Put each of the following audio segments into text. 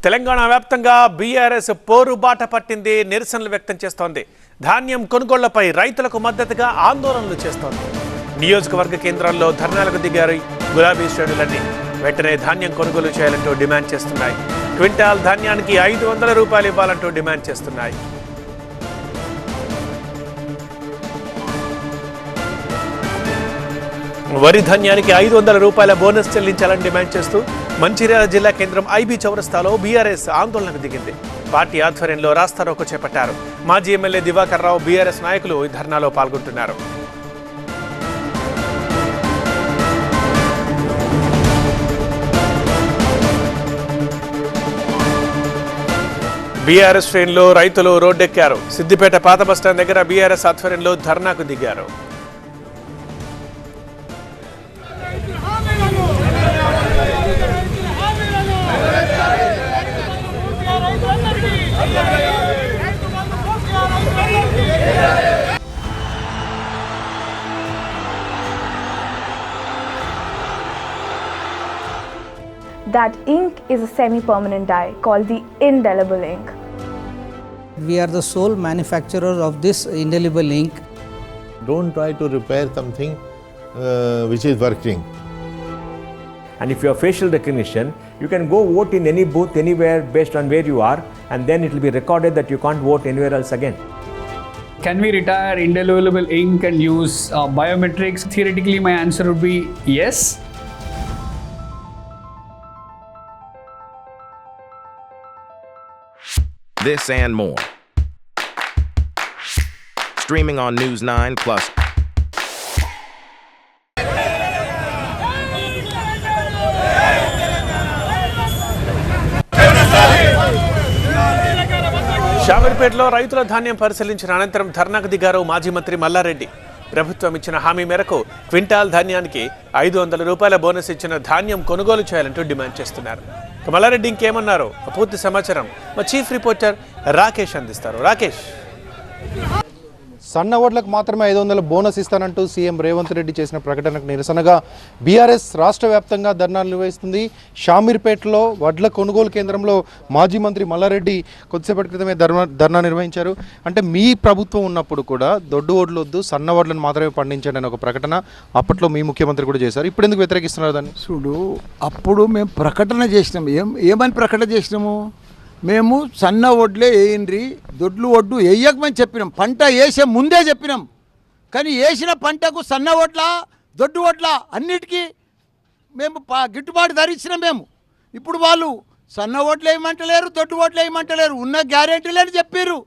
తెలంగాణ వ్యాప్తంగా బీఆర్ఎస్ పోరుబాట పట్టింది, నిరసనలు వ్యక్తం చేస్తోంది. ధాన్యం కొనుగోళ్లపై రైతులకు మద్దతుగా ఆందోళనలు చేస్తోంది. నియోజకవర్గ కేంద్రాల్లో ధర్నాలకు దిగారు గులాబీ శ్రేణులన్నీ. వెంటనే ధాన్యం కొనుగోలు చేయాలంటూ డిమాండ్ చేస్తున్నాయి. క్వింటాల్ ధాన్యానికి 500 రూపాయలు ఇవ్వాలంటూ డిమాండ్ చేస్తున్నాయి. వరి ధాన్యానికి 500 రూపాయల బోనస్ చెల్లించాలని డిమాండ్ చేస్తూ మంచిర్యాల జిల్లా కేంద్రం ఐబీ చౌరస్తాలో బీఆర్ఎస్ ఆందోళనకు దిగింది. పార్టీ ఆధ్వర్యంలో రాస్తారోకో చేపట్టారు. మాజీ ఎమ్మెల్యే దివాకర్ రావు, బీఆర్ఎస్ నాయకులు ఈ ధర్నాలో పాల్గొంటున్నారు. బీఆర్ఎస్ శ్రేణులు రైతులు రోడ్డెక్కారు. సిద్దిపేట పాత బస్టాండ్ దగ్గర బీఆర్ఎస్ ఆధ్వర్యంలో ధర్నాకు దిగారు. That ink is a semi-permanent dye called the indelible ink. We are the sole manufacturers of this indelible ink. Don't try to repair something which is working. And if you have facial recognition, you can go vote in any booth anywhere based on where you are, and then it will be recorded that you can't vote anywhere else again. Can we retire indelible ink and use biometrics? Theoretically, my answer would be yes. This and more. Streaming on News 9 Plus. షామీర్పేటలో రైతుల ధాన్యం పరిశీలించిన అనంతరం ధర్నాకు దిగారు మాజీ మంత్రి మల్లారెడ్డి. ప్రభుత్వం ఇచ్చిన హామీ మేరకు క్వింటాల్ ధాన్యానికి 500 రూపాయల బోనస్ ఇచ్చిన ధాన్యం కొనుగోలు చేయాలంటూ డిమాండ్ చేస్తున్నారు. మల్లారెడ్డి ఇంకేమన్నారు? పూర్తి సమాచారం మా చీఫ్ రిపోర్టర్ రాకేష్ అందిస్తారు. రాకేష్, సన్న వడ్లకు మాత్రమే 500 బోనస్ ఇస్తానంటూ సీఎం రేవంత్ రెడ్డి చేసిన ప్రకటనకు నిరసనగా బీఆర్ఎస్ రాష్ట్ర వ్యాప్తంగా ధర్నాలు నిర్వహిస్తుంది. షామీర్పేటలో వడ్ల కొనుగోలు కేంద్రంలో మాజీ మంత్రి మల్లారెడ్డి కొద్దిసేపటి క్రితమే ధర్నా నిర్వహించారు. అంటే మీ ప్రభుత్వం ఉన్నప్పుడు కూడా దొడ్డు వడ్లు వద్దు, సన్న వడ్లను మాత్రమే పండించండి అని ఒక ప్రకటన అప్పట్లో మీ ముఖ్యమంత్రి కూడా చేశారు. ఇప్పుడు ఎందుకు వ్యతిరేకిస్తున్నారు దాన్ని? చూడు, అప్పుడు మేము ప్రకటన చేసినాం. ఏమని ప్రకటన చేసినాము? మేము సన్న వడ్లే వేయండి, దొడ్లు వడ్డు వేయకమని చెప్పినాం. పంట వేసే ముందే చెప్పినాం. కానీ వేసిన పంటకు సన్న వడ్ల, దొడ్డు వడ్ల అన్నిటికీ మేము గిట్టుబాటు ధరించినాం మేము. ఇప్పుడు వాళ్ళు సన్న వడ్లు వేయమంటలేరు, దొడ్డు వడ్లు వేయమంటలేరు. ఉన్న గ్యారెంటీలని చెప్పారు,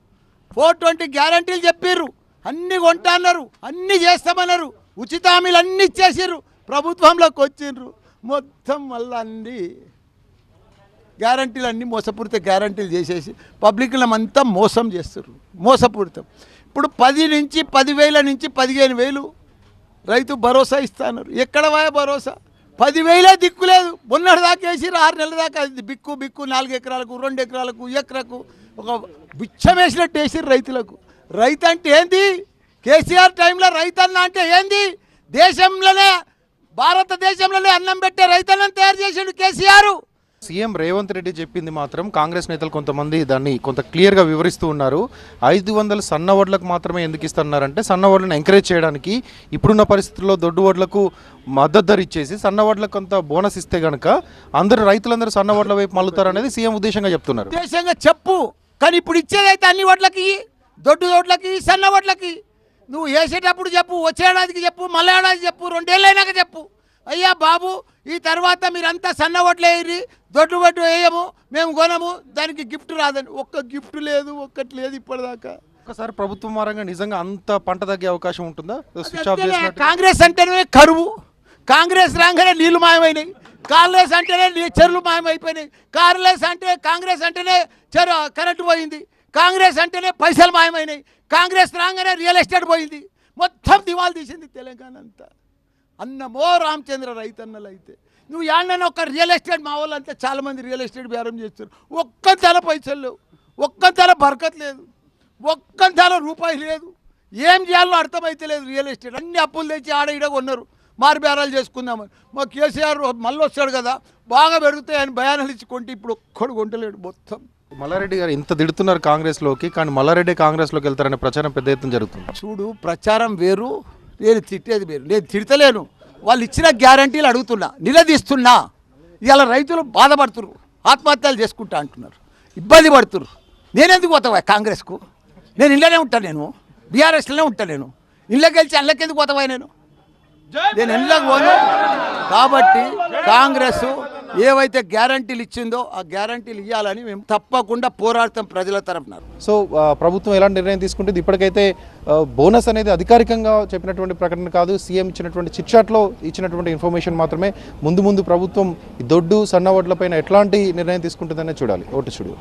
420 గ్యారెంటీలు చెప్పారు. అన్నీ కొంటా అన్నారు, అన్నీ చేస్తామన్నారు. ఉచిత హామీలు అన్నీ ఇచ్చేసారు. ప్రభుత్వంలోకి వచ్చిండ్రు, మొత్తం మళ్ళీ అన్నీ గ్యారంటీలు అన్నీ మోసపూరిత గ్యారంటీలు చేసేసి పబ్లిక్లమంతా మోసం చేస్తారు, మోసపూరితం. ఇప్పుడు 10 నుంచి 10,000 నుంచి 15,000 రైతు భరోసా ఇస్తున్నారు. ఎక్కడ వాయ భరోసా? 10,000 దిక్కులేదు. మొన్నటి దాకా వేసి 6 నెలల దాకా బిక్కు 4 ఎకరాలకు, 2 ఎకరాలకు, ఎకరకు ఒక బిచ్చం వేసినట్టు వేసిరు రైతులకు. రైతు అంటే ఏంది? కేసీఆర్ టైంలో రైతన్న అంటే ఏంది? దేశంలోనే, భారతదేశంలోనే అన్నం పెట్టే రైతన్నను తయారు చేసాడు కేసీఆర్. సీఎం రేవంత్ రెడ్డి చెప్పింది మాత్రం కాంగ్రెస్ నేతలు కొంతమంది దాన్ని కొంత క్లియర్గా వివరిస్తూ ఉన్నారు. 500 సన్న వడ్లకు మాత్రమే ఎందుకు ఇస్తున్నారంటే సన్న వడ్లను ఎంకరేజ్ చేయడానికి, ఇప్పుడున్న పరిస్థితుల్లో దొడ్డు వడ్లకు మద్దతు ధర ఇచ్చేసి సన్న వడ్లకు కొంత బోనస్ ఇస్తే కనుక రైతులందరూ సన్న వడ్ల వైపు మళ్ళుతారు అనేది సీఎం ఉద్దేశంగా చెప్తున్నారు. ఉద్దేశంగా చెప్పు, కానీ ఇప్పుడు ఇచ్చేదైతే అన్ని వడ్లకి, దొడ్డు వడ్లకి, సన్న వడ్లకి. నువ్వు వేసేటప్పుడు చెప్పు, వచ్చే ఏడాదికి చెప్పు, మళ్ళీ ఏడాది చెప్పు, 2 ఏళ్ళైనాక చెప్పు. అయ్యా బాబు, ఈ తర్వాత మీరంతా సన్న వడ్లు వేయరి, దొడ్డు వడ్డు వేయము, మేము కొనము, దానికి గిఫ్ట్ రాదని. ఒక్క గిఫ్ట్ లేదు, ఒక్కటి లేదు ఇప్పటిదాకా. ఒకసారి ప్రభుత్వం మారంగా నిజంగా అంత పంట తగ్గే అవకాశం ఉంటుందా? కాంగ్రెస్ అంటేనే కరువు, కాంగ్రెస్ రాగానే నీళ్లు మాయమైనాయి, కాంగ్రెస్ అంటేనే చెరువులు మాయమైపోయినాయి, కాంగ్రెస్ అంటేనే కరెంటు పోయింది, కాంగ్రెస్ అంటేనే పైసలు మాయమైనాయి, కాంగ్రెస్ రాగానే రియల్ ఎస్టేట్ పోయింది, మొత్తం దివాలు తీసింది తెలంగాణ అంతా. అన్నమో రామచంద్ర రైతన్నలు అయితే నువ్వు యాడనైనా ఒక రియల్ ఎస్టేట్, మా వాళ్ళు అంతా చాలామంది రియల్ ఎస్టేట్ బేరం చేస్తారు. ఒక్క తల పైసలు లేవు, ఒక్క తల బరకత్ లేదు, ఒక్క తల రూపాయి లేదు. ఏం చేయాలో అర్థమైతే లేదు. రియల్ ఎస్టేట్ అన్ని అప్పులు తెచ్చి ఆడ ఈడ కొన్నారు. మారుబేరాలు చేసుకుందామని. మా కేసీఆర్ మళ్ళీ వస్తాడు కదా, బాగా పెరుగుతాయి అని భయానాలు ఇచ్చి కొంటే ఇప్పుడు ఒక్కడు కొంటలేడు మొత్తం. మల్లారెడ్డి గారు ఇంత తిడుతున్నారు కాంగ్రెస్లోకి, కానీ మల్లారెడ్డి కాంగ్రెస్లోకి వెళ్తారనే ప్రచారం పెద్ద ఎత్తున జరుగుతుంది. చూడు, ప్రచారం వేరు, నేను తిట్టేది వేరు. నేను తిడతలేను, వాళ్ళు ఇచ్చిన గ్యారంటీలు అడుగుతున్నా, నిలదీస్తున్నా. ఇవాళ రైతులు బాధపడుతున్నారు, ఆత్మహత్యలు చేసుకుంటా అంటున్నారు, ఇబ్బంది పడుతున్నారు. నేనెందుకు పోతావా కాంగ్రెస్కు? నేను ఇళ్ళనే ఉంటాను, నేను బీఆర్ఎస్లోనే ఉంటాను. నేను ఇళ్ళకి గెలిచి అల్లకెందుకు పోతావా? నేను ఇళ్ళకి పోను. కాబట్టి కాంగ్రెస్ ఏవైతే గ్యారంటీలు ఇచ్చిందో ఆ గ్యారంటీలు ఇవ్వాలని మేము తప్పకుండా పోరాడతాం ప్రజల తరఫున. సో ప్రభుత్వం ఎలాంటి నిర్ణయం తీసుకుంటుంది? ఇప్పటికైతే బోనస్ అనేది అధికారికంగా చెప్పినటువంటి ప్రకటన కాదు, సీఎం ఇచ్చినటువంటి చిట్చాట్లో ఇచ్చినటువంటి ఇన్ఫర్మేషన్ మాత్రమే. ముందు ప్రభుత్వం ఈ దొడ్డు సన్న వడ్లపైన ఎట్లాంటి నిర్ణయం తీసుకుంటుందనే చూడాలి. Vote studio.